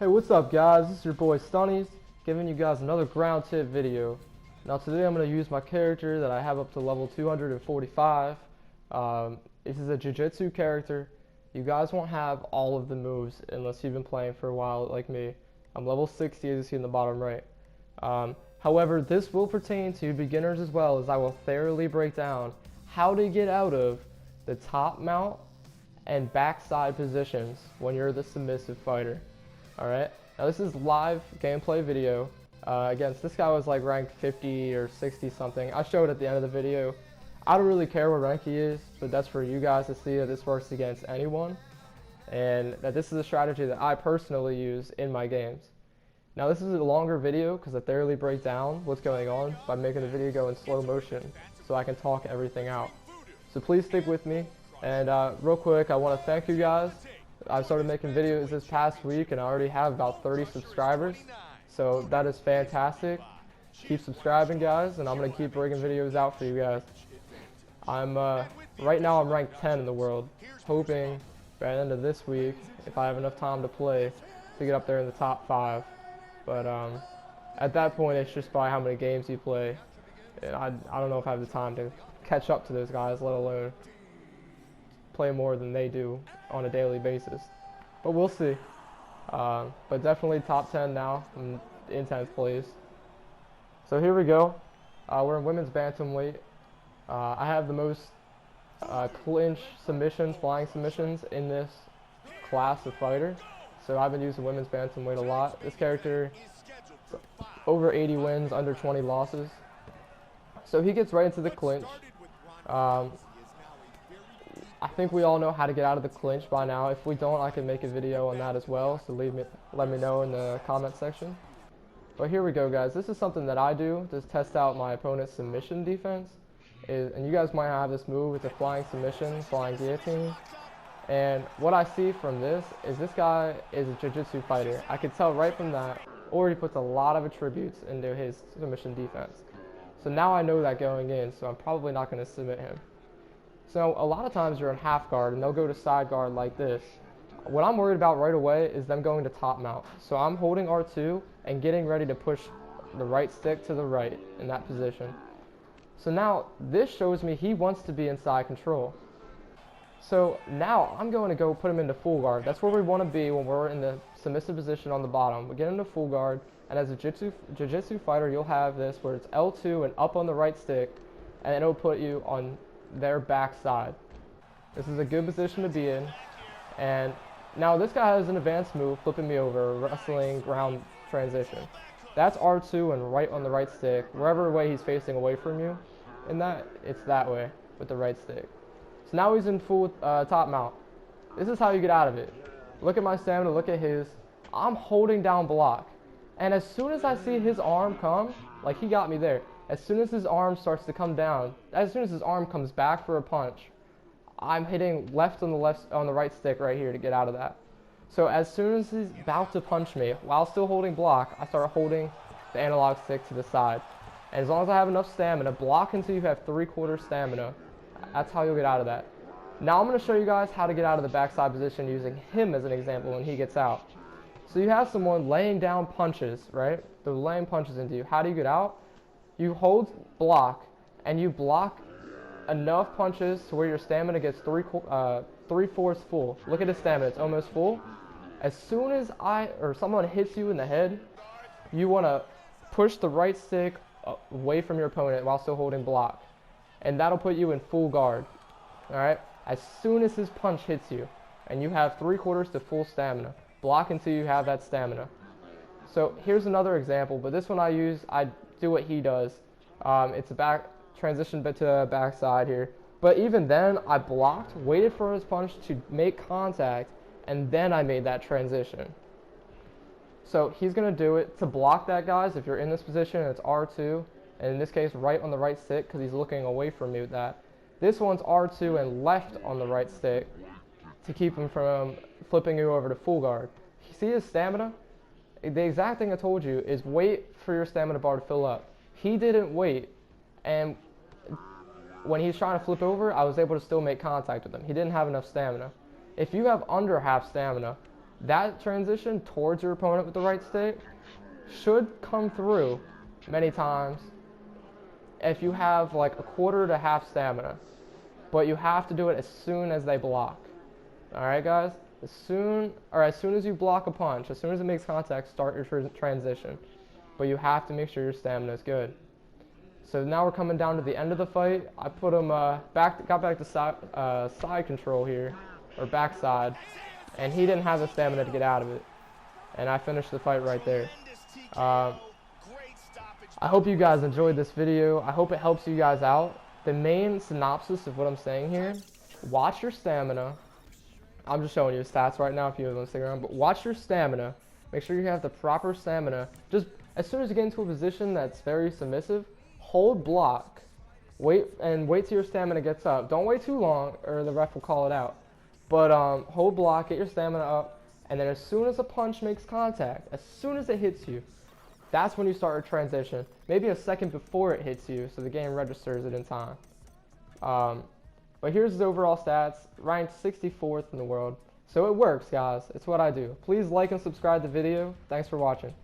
Hey, what's up guys? This is your boy Stunnies, giving you guys another ground tip video. Now today I'm going to use my character that I have up to level 245. This is a jiu-jitsu character. You guys won't have all of the moves unless you've been playing for a while like me. I'm level 60 as you see in the bottom right. However, this will pertain to beginners as well, as I will thoroughly break down how to get out of the top mount and backside positions when you're the submissive fighter. Alright, now this is live gameplay video. Against this guy was like ranked 50 or 60 something. I showed at the end of the video. I don't really care what rank he is, but that's for you guys to see that this works against anyone, and that this is a strategy that I personally use in my games. Now this is a longer video because I thoroughly break down what's going on by making the video go in slow motion so I can talk everything out. So please stick with me, and real quick I want to thank you guys. I've started making videos this past week and I already have about 30 subscribers, so that is fantastic. Keep subscribing guys, and I'm going to keep bringing videos out for you guys. Right now I'm ranked 10 in the world, hoping by the end of this week, if I have enough time to play, to get up there in the top 5. But at that point it's just by how many games you play, and I don't know if I have the time to catch up to those guys, let alone play more than they do on a daily basis, but we'll see. But definitely top 10 now, in 10th place. So here we go. We're in women's bantamweight. I have the most clinch submissions, flying submissions in this class of fighter, so I've been using women's bantamweight a lot. This character, over 80 wins, under 20 losses, so he gets right into the clinch. I think we all know how to get out of the clinch by now. If we don't, I can make a video on that as well, so let me know in the comment section. But here we go guys, this is something that I do to test out my opponent's submission defense. And you guys might have this move, it's a flying submission, flying guillotine. And what I see from this is guy is a jiu-jitsu fighter. I could tell right from that, or he puts a lot of attributes into his submission defense. So now I know that going in, so I'm probably not going to submit him. So a lot of times you're in half guard and they'll go to side guard like this. What I'm worried about right away is them going to top mount. So I'm holding R2 and getting ready to push the right stick to the right in that position. So now this shows me he wants to be in side control. So now I'm going to go put him into full guard. That's where we want to be when we're in the submissive position on the bottom. We get into full guard, and as a jiu-jitsu fighter you'll have this where it's L2 and up on the right stick, and it'll put you on their backside. This is a good position to be in. And now this guy has an advanced move, flipping me over, wrestling ground transition. That's R2 and right on the right stick, wherever way he's facing away from you. In that, it's that way with the right stick. So now he's in full top mount. This is how you get out of it. Look at my stamina, look at his. I'm holding down block. And as soon as I see his arm come, like he got me there, as soon as his arm starts to come down, as soon as his arm comes back for a punch, I'm hitting left on the right stick right here to get out of that. So as soon as he's about to punch me, while still holding block, I start holding the analog stick to the side. And as long as I have enough stamina, block until you have 3/4 stamina. That's how you'll get out of that. Now I'm going to show you guys how to get out of the backside position using him as an example when he gets out. So you have someone laying down punches, right? They're laying punches into you. How do you get out? You hold block, and you block enough punches to where your stamina gets 3/4 full. Look at his stamina, it's almost full. As soon as someone hits you in the head, you want to push the right stick away from your opponent while still holding block. And that'll put you in full guard. Alright? As soon as his punch hits you, and you have 3/4 to full stamina, block until you have that stamina. So here's another example, but this one I do what he does. It's a back transition bit to the backside here. But even then, I blocked, waited for his punch to make contact, and then I made that transition. So he's going to do it. To block that, guys, if you're in this position, it's R2, and in this case, right on the right stick, because he's looking away from me with that. This one's R2 and left on the right stick to keep him from flipping you over to full guard. You see his stamina? The exact thing I told you is wait for your stamina bar to fill up. He didn't wait, and when he's trying to flip over, I was able to still make contact with him. He didn't have enough stamina. If you have under half stamina, that transition towards your opponent with the right stick should come through many times if you have like a quarter to half stamina. But you have to do it as soon as they block. Alright guys? As soon as you block a punch, as soon as it makes contact, start your transition. But you have to make sure your stamina is good. So now we're coming down to the end of the fight. I put him got back to side control here, or backside, and he didn't have the stamina to get out of it. And I finished the fight right there. I hope you guys enjoyed this video. I hope it helps you guys out. The main synopsis of what I'm saying here: watch your stamina. I'm just showing you his stats right now if you have on Instagram, but watch your stamina. Make sure you have the proper stamina. Just as soon as you get into a position that's very submissive, hold block. Wait till your stamina gets up. Don't wait too long or the ref will call it out. But hold block, get your stamina up, and then as soon as a punch makes contact, as soon as it hits you, that's when you start a transition. Maybe a second before it hits you so the game registers it in time. But here's his overall stats, ranked 64th in the world. So it works, guys. It's what I do. Please like and subscribe the video. Thanks for watching.